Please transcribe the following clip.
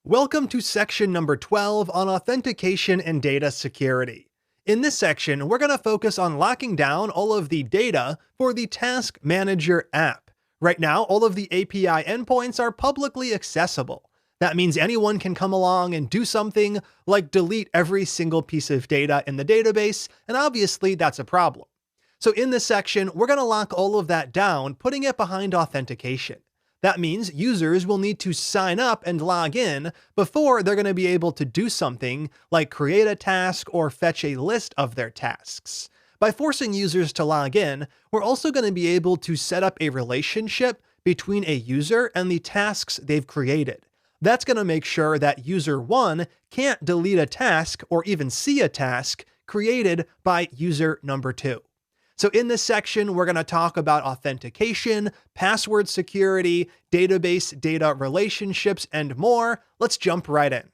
Welcome to section number 12 on authentication and data security. In this section, we're going to focus on locking down all of the data for the Task Manager app. Right now, all of the API endpoints are publicly accessible. That means anyone can come along and do something like delete every single piece of data in the database, and obviously that's a problem. So in this section, we're going to lock all of that down, putting it behind authentication. That means users will need to sign up and log in before they're going to be able to do something like create a task or fetch a list of their tasks. By forcing users to log in, we're also going to be able to set up a relationship between a user and the tasks they've created. That's going to make sure that user 1 can't delete a task or even see a task created by user number 2. So in this section, we're going to talk about authentication, password security, database data relationships, and more. Let's jump right in.